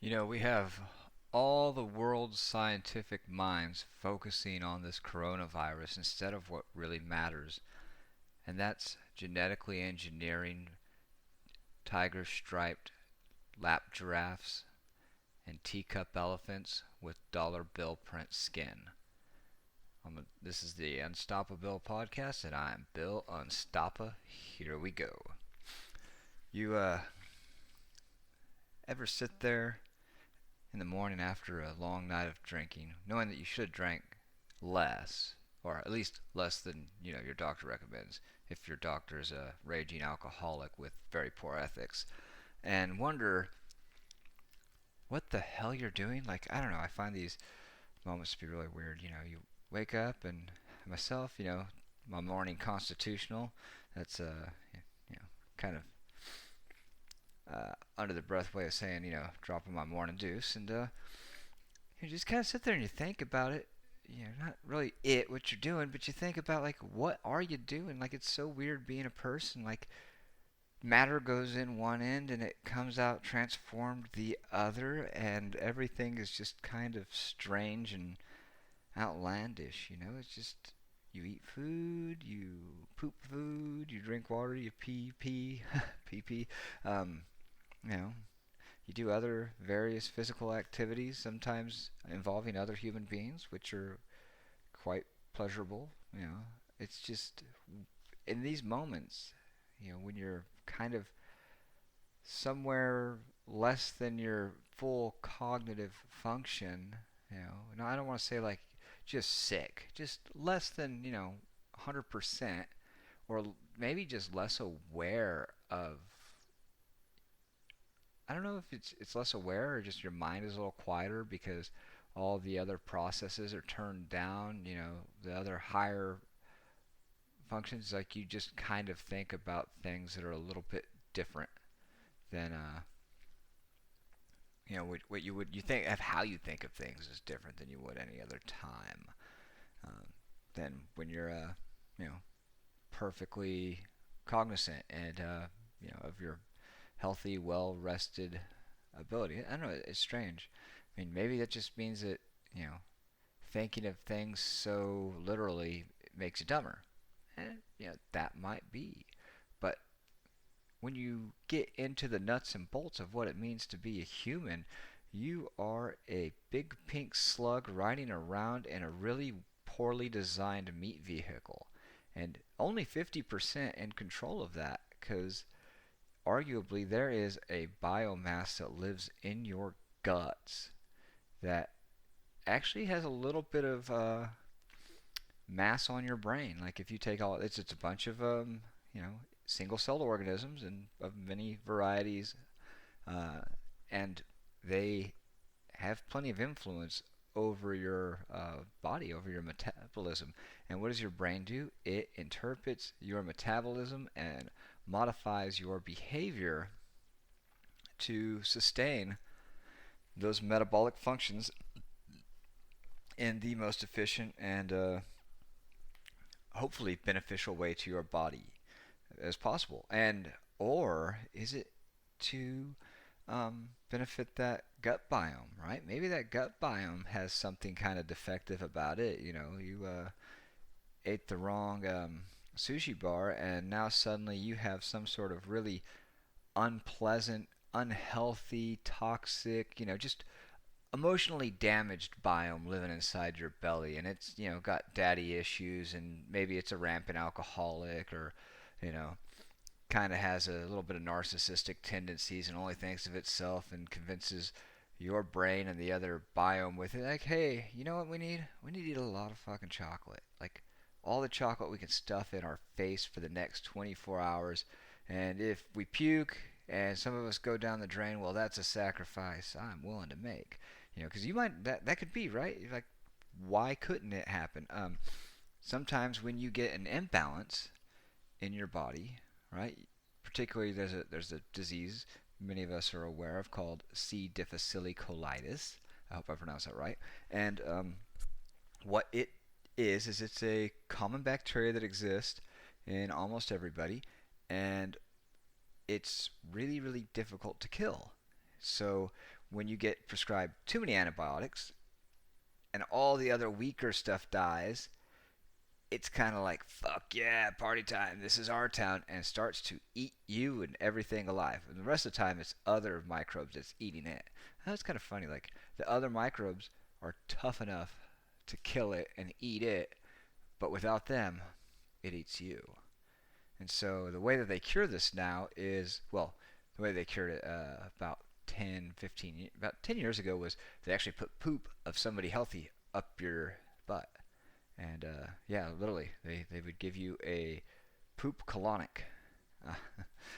We have all the world's scientific minds focusing on this coronavirus instead of what really matters, and that's genetically engineering tiger striped lap giraffes and teacup elephants with dollar bill print skin. This is the UnstoppaBill podcast, and I'm Bill Unstoppa. Here we go. You ever sit there in the morning after a long night of drinking, knowing that you should have drank less, or at least less than your doctor recommends, if your doctor is a raging alcoholic with very poor ethics, and wonder what the hell you're doing? Like, I don't know. I find these moments to be really weird. You wake up, and myself, my morning constitutional. That's kind of under the breath way of saying, dropping my morning deuce, and you just kind of sit there and you think about it. Not really what you're doing, but you think about, like, what are you doing? Like, it's so weird being a person. Like, matter goes in one end and it comes out transformed the other, and everything is just kind of strange and outlandish. It's just, you eat food, you poop food, you drink water, you pee pee pee pee. Um, you know, you do other various physical activities, sometimes involving other human beings, which are quite pleasurable. It's just in these moments, when you're kind of somewhere less than your full cognitive function. No, I don't want to say like just sick, just less than 100%, or maybe just less aware of. I don't know if it's less aware, or just your mind is a little quieter because all the other processes are turned down. The other higher functions, like, you just kind of think about things that are a little bit different than what you think of. How you think of things is different than you would any other time. Than when you're perfectly cognizant and of your healthy, well rested ability. I don't know, it's strange. I mean, maybe that just means that thinking of things so literally makes you dumber. And that might be. But when you get into the nuts and bolts of what it means to be a human, you are a big pink slug riding around in a really poorly designed meat vehicle. And only 50% in control of that, because arguably there is a biomass that lives in your guts that actually has a little bit of mass on your brain. Like, if you take all, it's a bunch of single-celled organisms and of many varieties, and they have plenty of influence over your body, over your metabolism. And what does your brain do? It interprets your metabolism and modifies your behavior to sustain those metabolic functions in the most efficient and hopefully beneficial way to your body as possible. And or is it to benefit that gut biome, right? Maybe that gut biome has something kind of defective about it. You ate the wrong sushi bar, and now suddenly you have some sort of really unpleasant, unhealthy, toxic, just emotionally damaged biome living inside your belly, and it's got daddy issues, and maybe it's a rampant alcoholic, or you know kind of has a little bit of narcissistic tendencies and only thinks of itself, and convinces your brain and the other biome with it, like, hey, you know what we need to eat a lot of fucking chocolate, like all the chocolate we can stuff in our face for the next 24 hours, and if we puke and some of us go down the drain, well, that's a sacrifice I'm willing to make. Because you might, that could be right. You're like, why couldn't it happen? Sometimes when you get an imbalance in your body, right? Particularly, there's a disease many of us are aware of called C. difficile colitis. I hope I pronounced that right. And what it is it's a common bacteria that exists in almost everybody, and it's really, really difficult to kill. So when you get prescribed too many antibiotics and all the other weaker stuff dies, it's kind of like, fuck yeah, party time, this is our town, and starts to eat you and everything alive. And the rest of the time, it's other microbes that's eating it. And that's kind of funny. Like, the other microbes are tough enough to kill it and eat it, but without them, it eats you. And so the way that they cure this now is, well, the way they cured it about 10, 15, about 10 years ago was they actually put poop of somebody healthy up your butt. And yeah, literally, they would give you a poop colonic. Uh,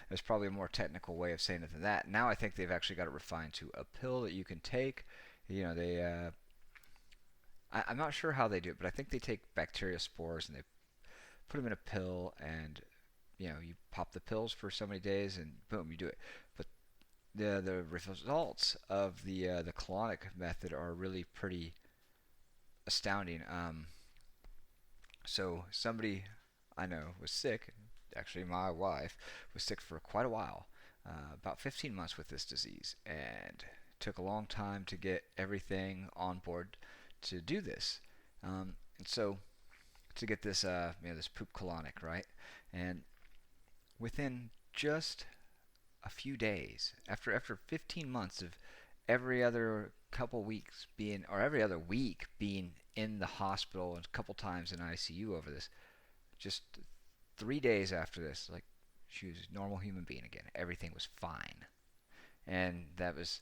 there's probably a more technical way of saying it than that. Now I think they've actually got it refined to a pill that you can take. You know, I'm not sure how they do it, but I think they take bacteria spores and they put them in a pill, and you pop the pills for so many days, and boom, you do it. But the results of the colonic method are really pretty astounding. So somebody I know was sick. Actually, my wife was sick for quite a while, about 15 months with this disease, and took a long time to get everything on board to do this. And so to get this, this poop colonic, right? And within just a few days, after 15 months of every other couple weeks being, or every other week being in the hospital and a couple times in ICU over this, just 3 days after this, like, she was a normal human being again. Everything was fine. And that was,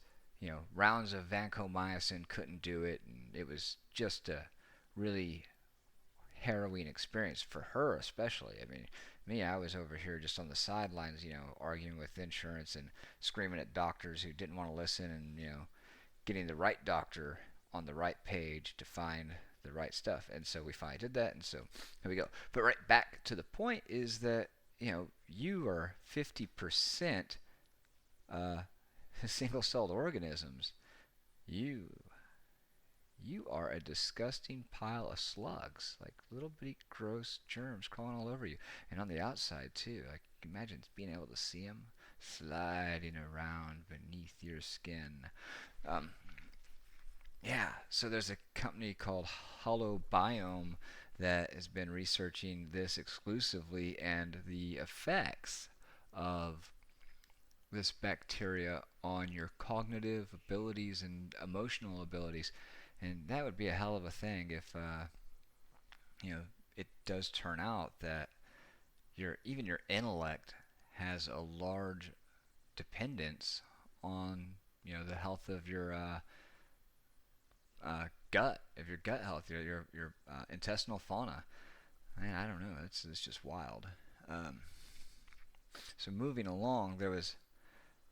rounds of vancomycin couldn't do it, and it was just a really harrowing experience for her, especially. I mean, me, I was over here just on the sidelines, arguing with insurance and screaming at doctors who didn't want to listen, and getting the right doctor on the right page to find the right stuff. And so we finally did that, and so here we go. But right back to the point is that you are 50% single-celled organisms. You are a disgusting pile of slugs, like little bitty gross germs crawling all over you, and on the outside too. Like, imagine being able to see them sliding around beneath your skin. Um, yeah, so there's a company called HoloBiome that has been researching this exclusively, and the effects of this bacteria on your cognitive abilities and emotional abilities. And that would be a hell of a thing if it does turn out that even your intellect has a large dependence on the health of your gut health, your intestinal fauna. Man, I don't know. It's just wild. So moving along, there was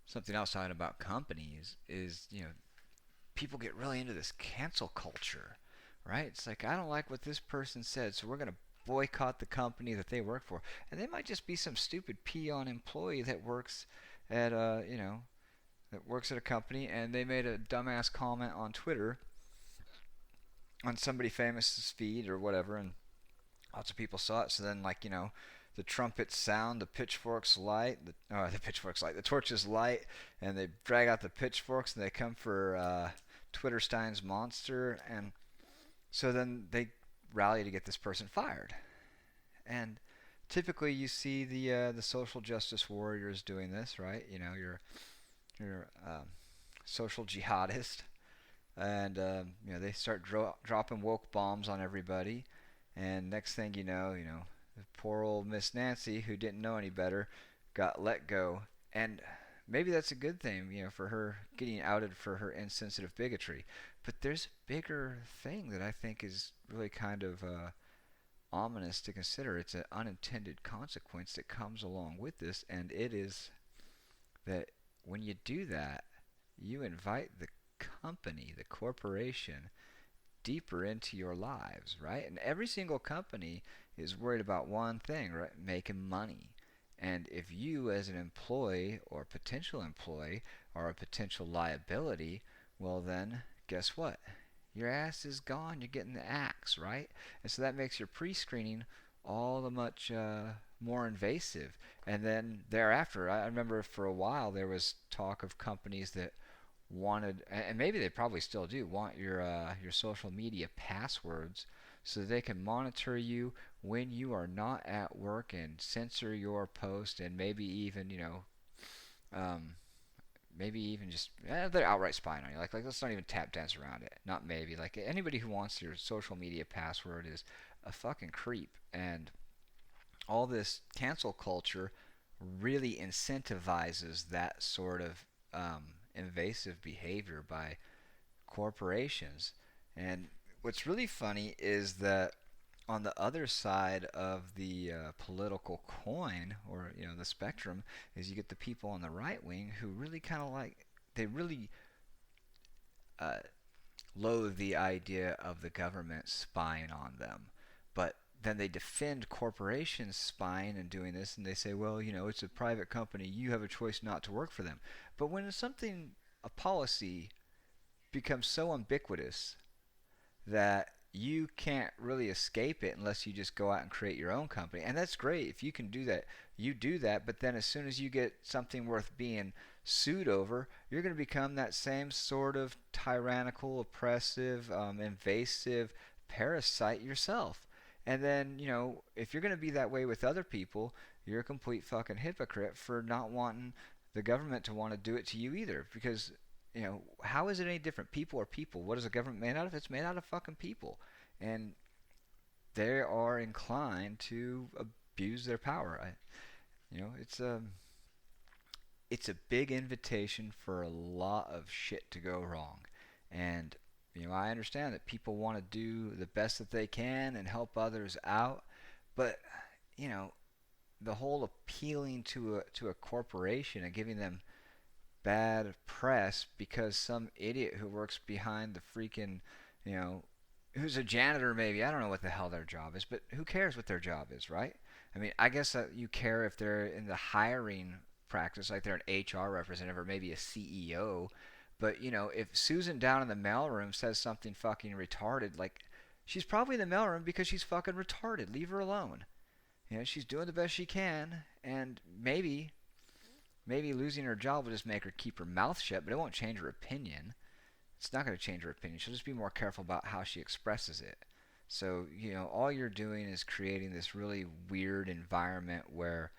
something else talking about companies is, people get really into this cancel culture, right? It's like, I don't like what this person said, so we're going to boycott the company that they work for. And they might just be some stupid peon employee that works at a company, and they made a dumbass comment on Twitter on somebody famous's feed or whatever, and lots of people saw it. So then, like, the trumpets sound, the pitchforks light, the torches light, and they drag out the pitchforks, and they come for Twitterstein's monster, and so then they rally to get this person fired. And typically, you see the social justice warriors doing this, right? Your social jihadist, and they start dropping woke bombs on everybody, and next thing you know, poor old Miss Nancy, who didn't know any better, got let go. And maybe that's a good thing, for her getting outed for her insensitive bigotry. But there's a bigger thing that I think is really kind of ominous to consider. It's an unintended consequence that comes along with this, and it is that when you do that, you invite the company, the corporation, deeper into your lives, right? And every single company is worried about one thing, right? Making money. And if you as an employee or potential employee are a potential liability, well then, guess what? Your ass is gone. You're getting the axe, right? And so that makes your pre-screening all the much more invasive. And then thereafter, I remember for a while there was talk of companies that wanted, and maybe they probably still do, want your social media passwords so that they can monitor you when you are not at work and censor your post and maybe even um, maybe even just they're outright spying on you. Like let's not even tap dance around it. Not maybe. Like anybody who wants your social media password is a fucking creep. And all this cancel culture really incentivizes that sort of invasive behavior by corporations. And what's really funny is that on the other side of the political coin, or the spectrum, is you get the people on the right wing who really kind of they really uh, loathe the idea of the government spying on them, but then they defend corporations spying and doing this, and they say, well, it's a private company, you have a choice not to work for them. But when something, a policy, becomes so ubiquitous that you can't really escape it unless you just go out and create your own company. And that's great. If you can do that, you do that. But then as soon as you get something worth being sued over, you're going to become that same sort of tyrannical, oppressive, invasive parasite yourself. And then, if you're going to be that way with other people, you're a complete fucking hypocrite for not wanting the government to want to do it to you either. Because how is it any different? People are people. What is the government made out of? It's made out of fucking people. And they are inclined to abuse their power. It's a big invitation for a lot of shit to go wrong. And I understand that people want to do the best that they can and help others out, but the whole appealing to a corporation and giving them bad press because some idiot who works behind the freaking, who's a janitor maybe, I don't know what the hell their job is, but who cares what their job is, right? I mean, I guess that you care if they're in the hiring practice, like they're an HR representative or maybe a CEO. But if Susan down in the mailroom says something fucking retarded, like she's probably in the mailroom because she's fucking retarded. Leave her alone. She's doing the best she can, and maybe losing her job will just make her keep her mouth shut, but it won't change her opinion. It's not going to change her opinion. She'll just be more careful about how she expresses it. So, all you're doing is creating this really weird environment where,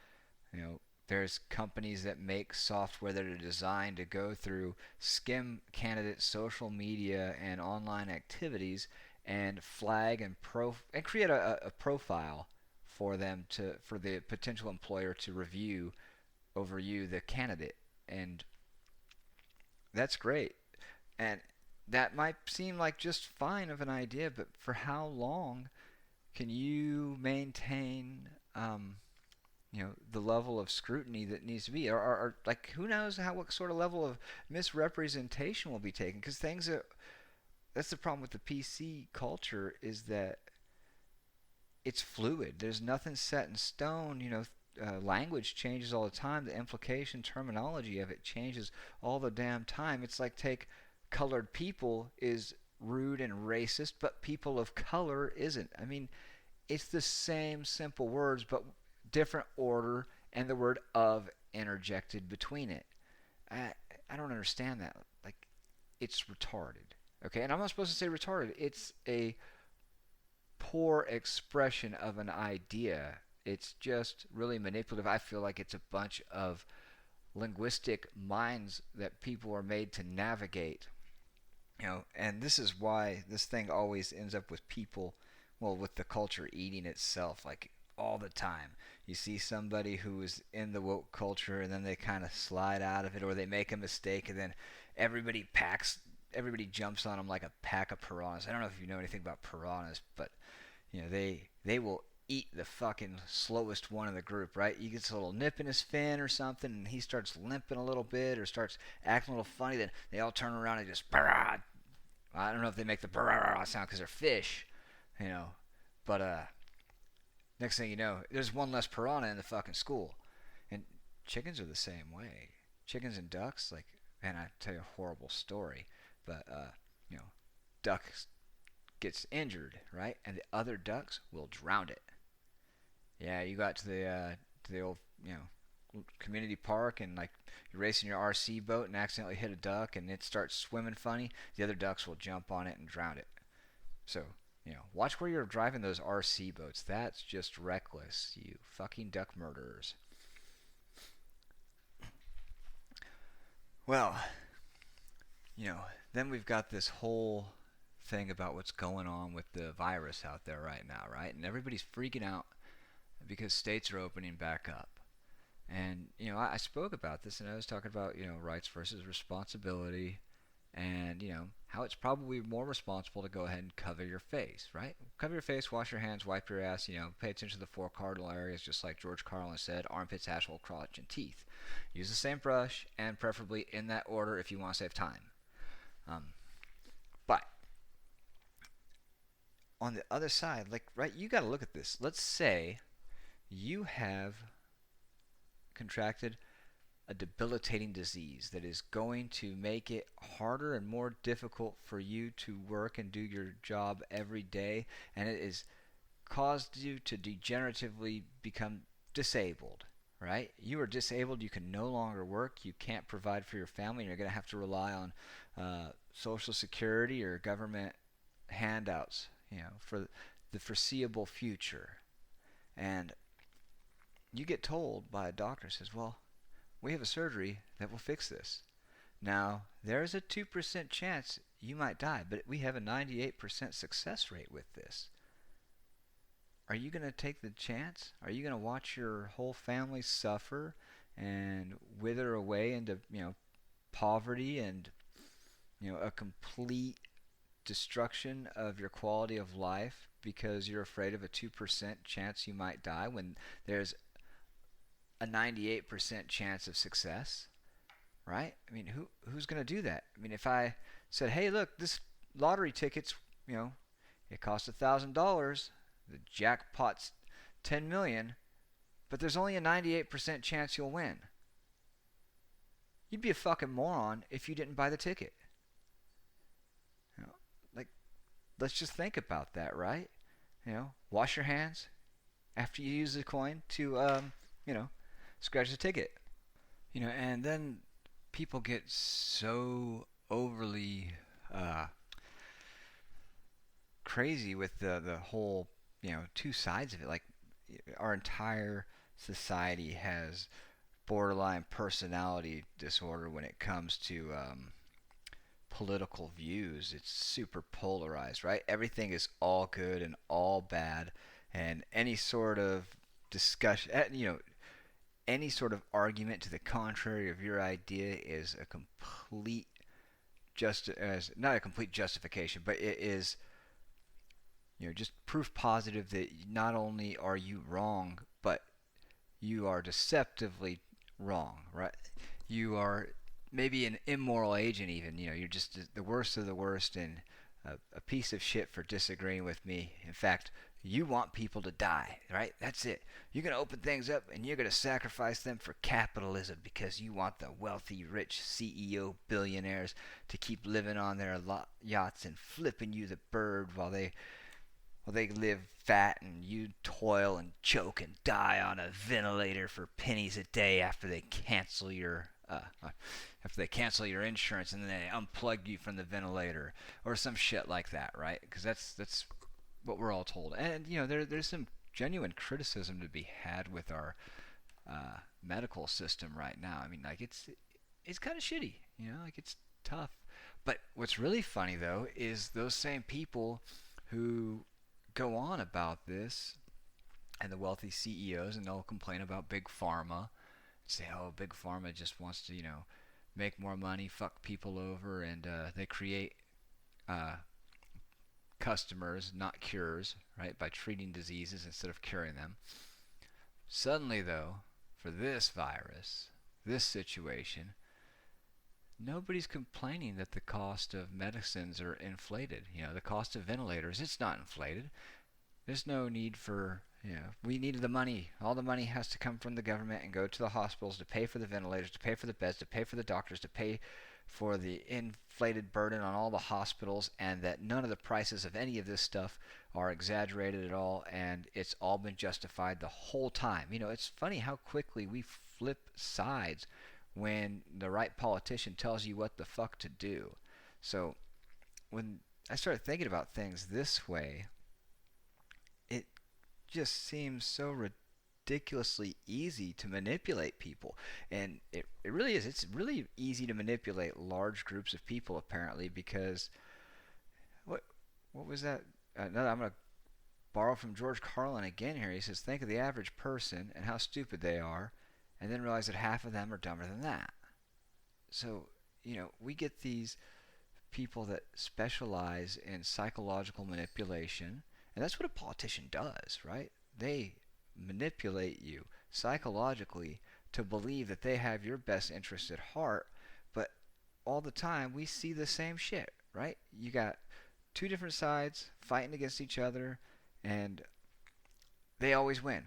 there's companies that make software that are designed to go through skim candidates' social media and online activities and flag and create a profile for the potential employer to review over you, the candidate. And that's great. And that might seem like just fine of an idea, but for how long can you maintain the level of scrutiny that needs to be, or like who knows what sort of level of misrepresentation will be taken? Because that's the problem with the PC culture, is that it's fluid. There's nothing set in stone. Language changes all the time. The implication, terminology of it changes all the damn time. It's like, take colored people is rude and racist, but people of color isn't. I mean, it's the same simple words, but different order, and the word of interjected between it. I don't understand that. Like, it's retarded. Okay, and I'm not supposed to say retarded. It's a poor expression of an idea. It's just really manipulative. I feel like it's a bunch of linguistic minds that people are made to navigate. And this is why this thing always ends up with people, well, with the culture eating itself, like all the time. You see somebody who is in the woke culture, and then they kind of slide out of it, or they make a mistake, and then everybody jumps on them like a pack of piranhas. I don't know if you know anything about piranhas, but they will eat the fucking slowest one in the group, right? He gets a little nip in his fin or something, and he starts limping a little bit or starts acting a little funny. Then they all turn around and just brrrr. I don't know if they make the brrrr sound because they're fish, but next thing you know, there's one less piranha in the fucking school. And chickens are the same way. Chickens and ducks, like, man, I tell you a horrible story, but duck gets injured, right? And the other ducks will drown it. Yeah, you got to the old, community park and like you're racing your RC boat and accidentally hit a duck and it starts swimming funny, the other ducks will jump on it and drown it. So, watch where you're driving those RC boats. That's just reckless, you fucking duck murderers. Well, then we've got this whole thing about what's going on with the virus out there right now, right? And everybody's freaking out because states are opening back up. And, I spoke about this and I was talking about, rights versus responsibility and, how it's probably more responsible to go ahead and cover your face, right? Cover your face, wash your hands, wipe your ass, pay attention to the 4 cardinal areas, just like George Carlin said, armpits, asshole, crotch, and teeth. Use the same brush and preferably in that order if you want to save time. But on the other side, right, you got to look at this. Let's say you have contracted a debilitating disease that is going to make it harder and more difficult for you to work and do your job every day, and it has caused you to degeneratively become disabled, right? You are disabled, you can no longer work, you can't provide for your family, and you're going to have to rely on Social Security or government handouts, for the foreseeable future. And you get told by a doctor, says, well, we have a surgery that will fix this. Now, there's a 2% chance you might die, but we have a 98% success rate with this. Are you going to take the chance? Are you going to watch your whole family suffer and wither away into, poverty and, a complete destruction of your quality of life because you're afraid of a 2% chance you might die when there's a 98% chance of success, right? I mean, who's going to do that? I mean, if I said, hey, look, this lottery ticket's, it costs $1,000, the jackpot's $10 million, but there's only a 98% chance you'll win. You'd be a fucking moron if you didn't buy the ticket. Let's just think about that, right? Wash your hands after you use the coin to, scratch the ticket. And then people get so overly crazy with the whole, two sides of it. Like, our entire society has borderline personality disorder when it comes to political views. It's super polarized, right? Everything is all good and all bad, and any sort of discussion, any sort of argument to the contrary of your idea is a complete not a complete justification, but it is, just proof positive that not only are you wrong, but you are deceptively wrong, right? You are maybe an immoral agent even, you're just the worst of the worst and a piece of shit for disagreeing with me. In fact, you want people to die, right? That's it. You're going to open things up and you're going to sacrifice them for capitalism because you want the wealthy, rich CEO billionaires to keep living on their yachts and flipping you the bird while they live fat and you toil and choke and die on a ventilator for pennies a day after they cancel your insurance and then they unplug you from the ventilator or some shit like that, right? Because that's what we're all told. And there's some genuine criticism to be had with our medical system right now. I mean, like, it's kind of shitty, it's tough. But what's really funny though is those same people who go on about this and the wealthy CEOs, and they'll complain about big pharma, say, oh, big pharma just wants to make more money, fuck people over, and they create customers, not cures, right, by treating diseases instead of curing them. Suddenly, though, for this virus, this situation, nobody's complaining that the cost of medicines are inflated. The cost of ventilators, it's not inflated. There's no need for, we need the money. All the money has to come from the government and go to the hospitals to pay for the ventilators, to pay for the beds, to pay for the doctors, to pay for the inflated burden on all the hospitals, and that none of the prices of any of this stuff are exaggerated at all, and it's all been justified the whole time. It's funny how quickly we flip sides when the right politician tells you what the fuck to do. So when I started thinking about things this way, it just seems so ridiculously easy to manipulate people. And it really is. It's really easy to manipulate large groups of people, apparently, because what what was that? No, I'm going to borrow from George Carlin again here. He says, think of the average person and how stupid they are, and then realize that half of them are dumber than that. So, we get these people that specialize in psychological manipulation, and that's what a politician does, right? They manipulate you psychologically to believe that they have your best interest at heart, but all the time we see the same shit, right? You got two different sides fighting against each other, and they always win.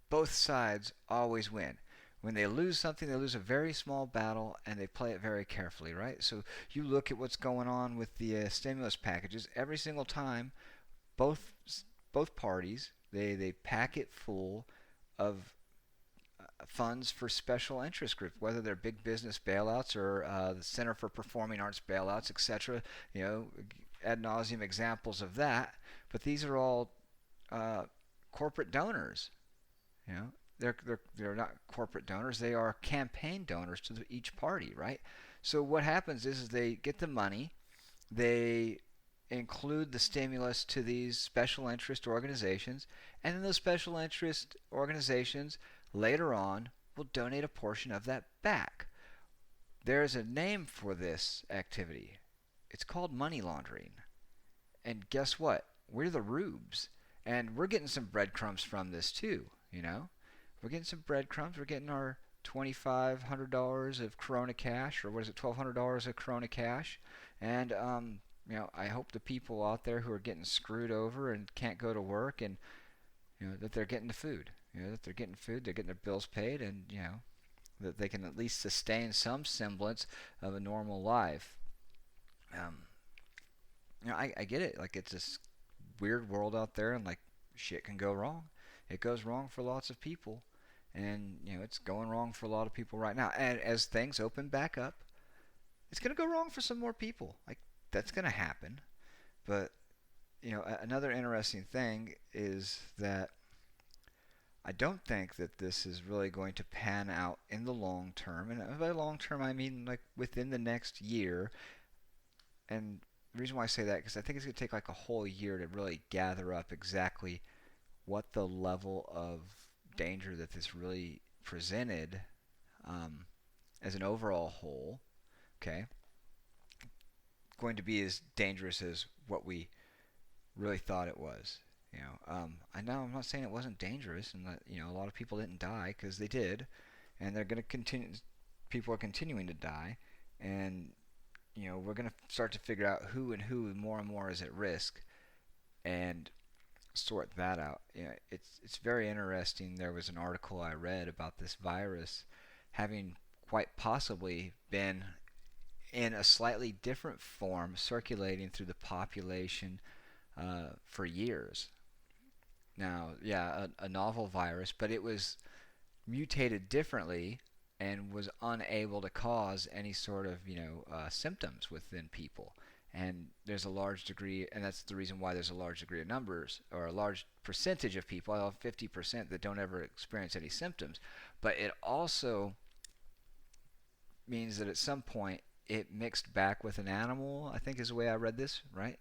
Both sides always win. When they lose something, they lose a very small battle, and they play it very carefully, right? So you look at what's going on with the stimulus packages. Every single time, both both parties they pack it full of funds for special interest groups, whether they're big business bailouts or the Center for Performing Arts bailouts, etc. Ad nauseum examples of that. But these are all corporate donors. You know, they're not corporate donors. They are campaign donors to each party, right? So what happens is they get the money, they include the stimulus to these special interest organizations, and then those special interest organizations later on will donate a portion of that back. There's a name for this activity. It's called money laundering. And guess what? We're the rubes. And we're getting some breadcrumbs from this too. We're getting some breadcrumbs. We're getting our $2,500 of Corona cash, or what is it, $1,200 of Corona cash. And, I hope the people out there who are getting screwed over and can't go to work, and, that they're getting the food. That they're getting food, they're getting their bills paid, and, that they can at least sustain some semblance of a normal life. I get it. Like, it's this weird world out there, and, like, shit can go wrong. It goes wrong for lots of people, and, it's going wrong for a lot of people right now. And as things open back up, it's going to go wrong for some more people. Like, that's going to happen. But, another interesting thing is that I don't think that this is really going to pan out in the long term. And by long term, I mean like within the next year. And the reason why I say that, because I think it's going to take like a whole year to really gather up exactly what the level of danger that this really presented as an overall whole, okay, going to be as dangerous as what we really thought it was. I know I'm not saying it wasn't dangerous, and that a lot of people didn't die, because they did, and they're going to continue. People are continuing to die, and we're going to start to figure out who more and more is at risk, and sort that out. It's very interesting. There was an article I read about this virus having quite possibly been in a slightly different form circulating through the population for years. Now, yeah, a novel virus, but it was mutated differently and was unable to cause any sort of symptoms within people. And there's a large degree, and that's the reason why there's a large degree of numbers, or a large percentage of people, 50%, that don't ever experience any symptoms. But it also means that at some point it mixed back with an animal, I think is the way I read this, right?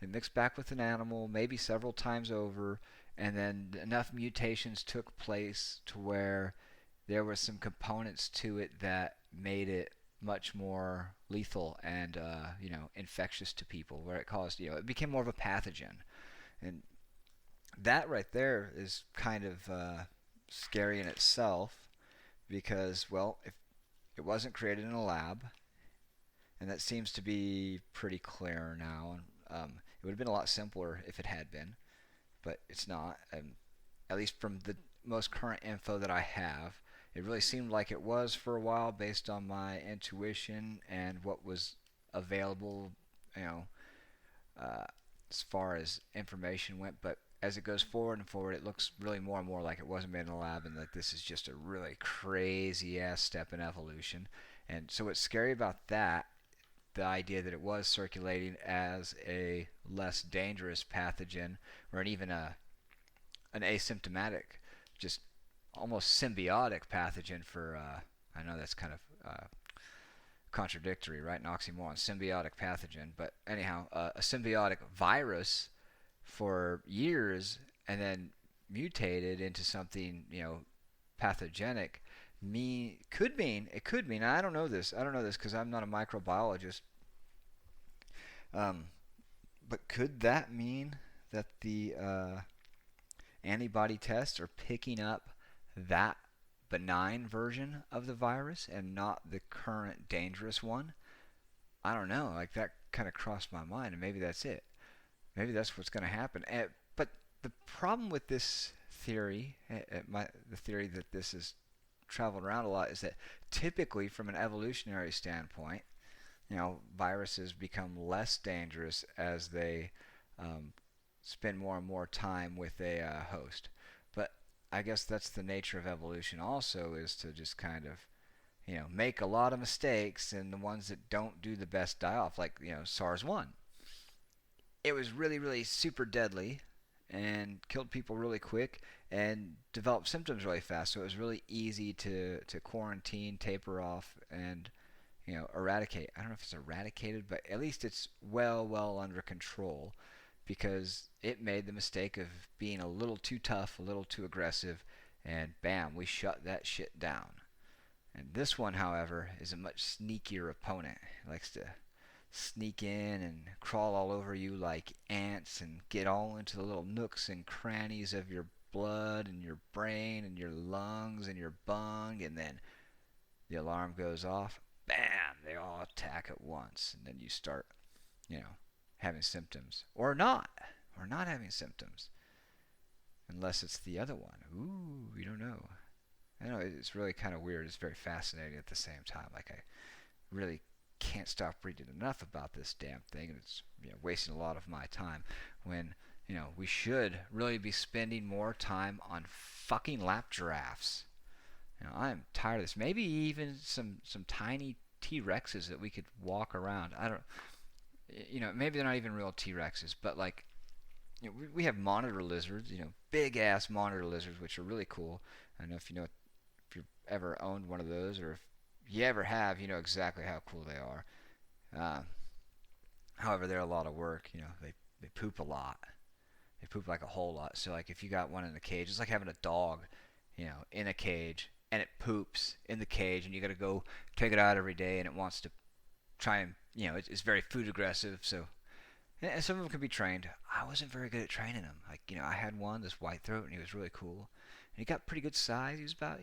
It mixed back with an animal, maybe several times over, and then enough mutations took place to where there were some components to it that made it much more lethal and infectious to people, where it caused it became more of a pathogen. And that right there is kind of scary in itself, because, well, if it wasn't created in a lab, and that seems to be pretty clear now, and it would have been a lot simpler if it had been, but it's not. At least from the most current info that I have, it really seemed like it was for a while, based on my intuition and what was available, as far as information went. But as it goes forward and forward, it looks really more and more like it wasn't made in a lab, and that this is just a really crazy ass step in evolution. And so what's scary about that, the idea that it was circulating as a less dangerous pathogen, or even an asymptomatic, just almost symbiotic pathogen for, I know that's kind of contradictory, right? An oxymoron, symbiotic pathogen. But anyhow, a symbiotic virus for years and then mutated into something, pathogenic, it could mean, I don't know this because I'm not a microbiologist, um, but could that mean that the antibody tests are picking up that benign version of the virus and not the current dangerous one? I don't know. Like, that kind of crossed my mind, and maybe that's it. Maybe that's what's going to happen. But the problem with this theory, the theory that this has traveled around a lot, is that typically, from an evolutionary standpoint, viruses become less dangerous as they um, spend more and more time with a host. But I guess that's the nature of evolution also, is to just kind of, make a lot of mistakes, and the ones that don't do the best die off, like, SARS-1. It was really, really super deadly and killed people really quick and developed symptoms really fast. So it was really easy to quarantine, taper off, and eradicate. I don't know if it's eradicated, but at least it's well under control, because it made the mistake of being a little too tough, a little too aggressive, and bam, we shut that shit down. And this one, however, is a much sneakier opponent. It likes to sneak in and crawl all over you like ants and get all into the little nooks and crannies of your blood and your brain and your lungs and your bung, and then the alarm goes off. Bam! They all attack at once, and then you start, having symptoms, or not having symptoms, unless it's the other one. Ooh, you don't know. I know it's really kind of weird. It's very fascinating at the same time. Like, I really can't stop reading enough about this damn thing, and it's wasting a lot of my time when we should really be spending more time on fucking lap giraffes. I'm tired of this. Maybe even some tiny T-Rexes that we could walk around. I don't, maybe they're not even real T-Rexes, but like, we have monitor lizards, big ass monitor lizards, which are really cool. I don't know if you've ever owned one of those, or if you ever have, you know exactly how cool they are. However, they're a lot of work. They poop a lot. They poop like a whole lot. So like, if you got one in a cage, it's like having a dog, in a cage, and it poops in the cage, and you got to go take it out every day, and it wants to try and, it's very food aggressive. So, and some of them can be trained. I wasn't very good at training them. Like, I had one, this white throat, and he was really cool, and he got pretty good size. He was about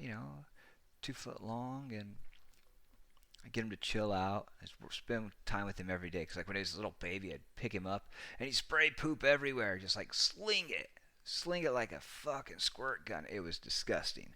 2 foot long, and I get him to chill out. I spend time with him every day, because like when he was a little baby, I'd pick him up and he'd spray poop everywhere, just like sling it like a fucking squirt gun. It was disgusting.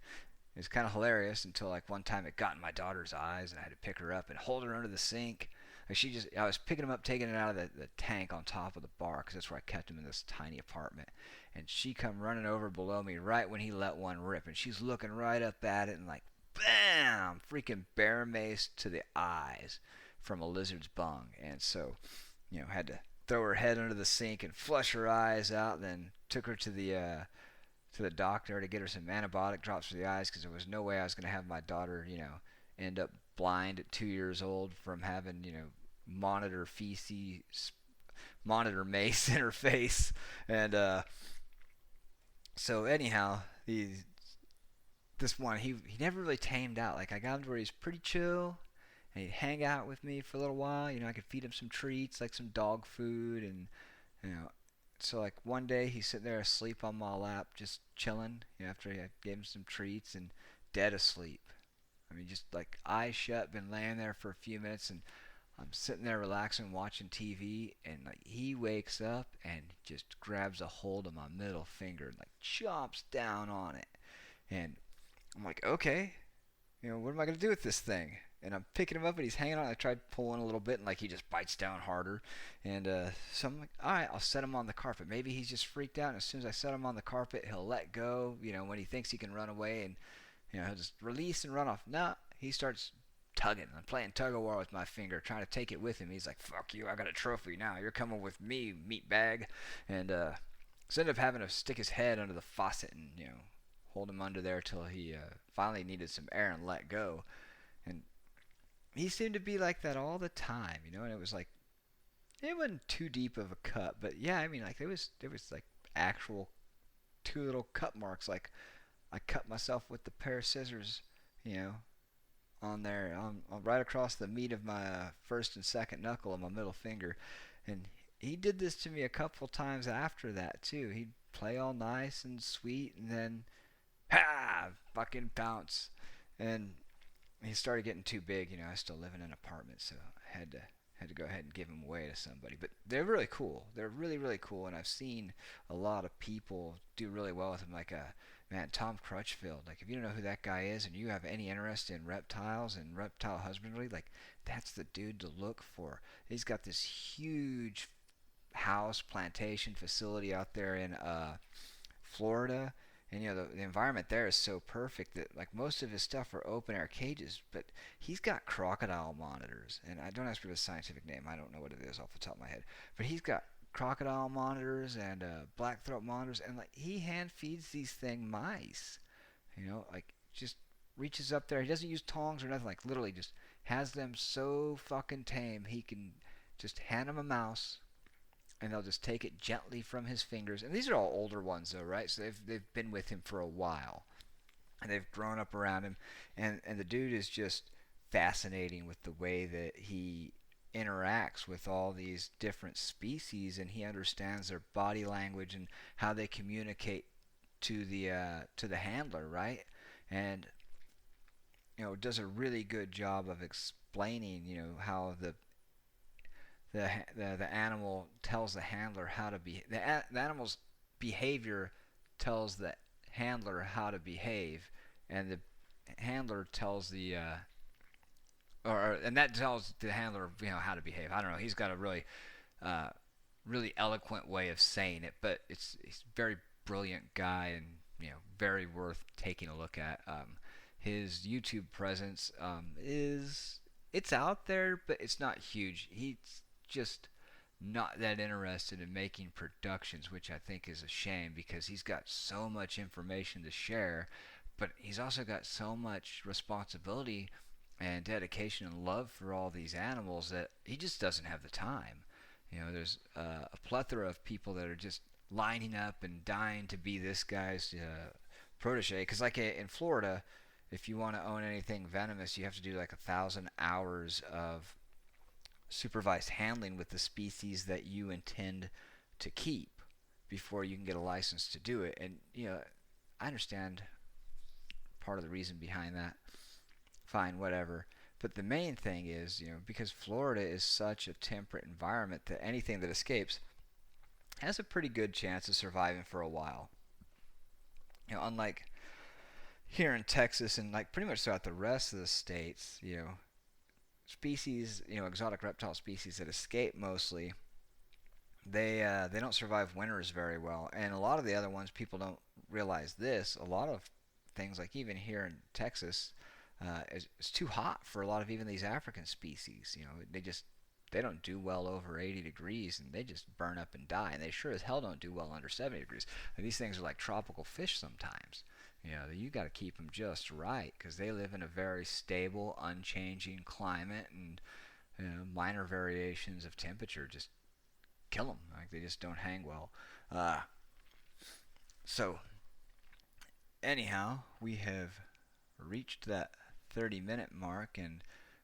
It was kind of hilarious until like one time it got in my daughter's eyes, and I had to pick her up and hold her under the sink. Like, I was picking him up, taking it out of the tank on top of the bar, because that's where I kept him in this tiny apartment. And she come running over below me right when he let one rip, and she's looking right up at it, and like, bam! Freaking bear mace to the eyes from a lizard's bung. And so, had to throw her head under the sink and flush her eyes out, then took her to the doctor to get her some antibiotic drops for the eyes, because there was no way I was going to have my daughter, end up blind at 2 years old from having, monitor feces, monitor mace in her face. And so anyhow, this one, he never really tamed out. Like, I got him to where he's pretty chill, and he'd hang out with me for a little while. I could feed him some treats, like some dog food, and so like one day he's sitting there asleep on my lap, just chilling. After I gave him some treats, and dead asleep. I mean, just like eyes shut, been laying there for a few minutes, and I'm sitting there relaxing, watching TV, and like he wakes up and just grabs a hold of my middle finger and like chomps down on it. And I'm like, okay, what am I gonna do with this thing? and I'm picking him up, and he's hanging on. I tried pulling a little bit, and like he just bites down harder. And so I'm like, all right, I'll set him on the carpet. Maybe he's just freaked out, and as soon as I set him on the carpet, he'll let go. When he thinks he can run away, and he'll just release and run off. No, he starts tugging. I'm playing tug of war with my finger, trying to take it with him. He's like, fuck you, I got a trophy now. You're coming with me, meat bag. And so ended up having to stick his head under the faucet and, hold him under there till he finally needed some air and let go. And he seemed to be like that all the time, and it was like, it wasn't too deep of a cut, but yeah, I mean, like, there was like actual two little cut marks, like I cut myself with the pair of scissors, on there, on right across the meat of my first and second knuckle of my middle finger. And he did this to me a couple times after that too. He'd play all nice and sweet, and then, ha, fucking pounce. And he started getting too big. I still live in an apartment, so I had to go ahead and give him away to somebody. But they're really cool. They're really, really cool, and I've seen a lot of people do really well with them. Like man, Tom Crutchfield. Like, if you don't know who that guy is, and you have any interest in reptiles and reptile husbandry, like, that's the dude to look for. He's got this huge house plantation facility out there in Florida. And the environment there is so perfect that, like, most of his stuff are open air cages, but he's got crocodile monitors. And I don't ask for the scientific name, I don't know what it is off the top of my head, but he's got crocodile monitors and blackthroat monitors, and like, he hand feeds these thing mice. Like, just reaches up there. He doesn't use tongs or nothing. Like, literally just has them so fucking tame he can just hand them a mouse, and they'll just take it gently from his fingers. And these are all older ones, though, right? So they've been with him for a while, and they've grown up around him. And the dude is just fascinating with the way that he interacts with all these different species, and he understands their body language and how they communicate to the handler, right? And does a really good job of explaining, how the animal tells the handler how to be. The animal's behavior tells the handler how to behave, and the handler tells the and that tells the handler, how to behave. I don't know. He's got a really eloquent way of saying it, but he's a very brilliant guy, and very worth taking a look at. His YouTube presence it's out there, but it's not huge. He's just not that interested in making productions, which I think is a shame, because he's got so much information to share, but he's also got so much responsibility and dedication and love for all these animals that he just doesn't have the time. There's a plethora of people that are just lining up and dying to be this guy's protege. Because, like, in Florida, if you want to own anything venomous, you have to do like 1,000 hours of supervised handling with the species that you intend to keep before you can get a license to do it. And I understand part of the reason behind that. Fine, whatever. But the main thing is, because Florida is such a temperate environment, that anything that escapes has a pretty good chance of surviving for a while. Unlike here in Texas and, like, pretty much throughout the rest of the states, species, exotic reptile species that escape mostly, they don't survive winters very well. And a lot of the other ones, people don't realize this. A lot of things, like even here in Texas, it's too hot for a lot of even these African species. They don't do well over 80 degrees, and they just burn up and die. And they sure as hell don't do well under 70 degrees. And these things are like tropical fish sometimes. You got to keep them just right, because they live in a very stable, unchanging climate, and minor variations of temperature just kill them. Like, they just don't hang well. So anyhow, we have reached that 30-minute mark and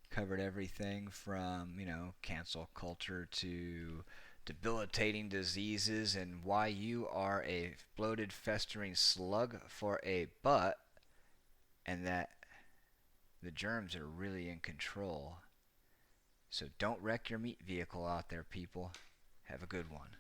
covered everything from, cancel culture to debilitating diseases and why you are a bloated, festering slug for a butt, and that the germs are really in control. So don't wreck your meat vehicle out there, people. Have a good one.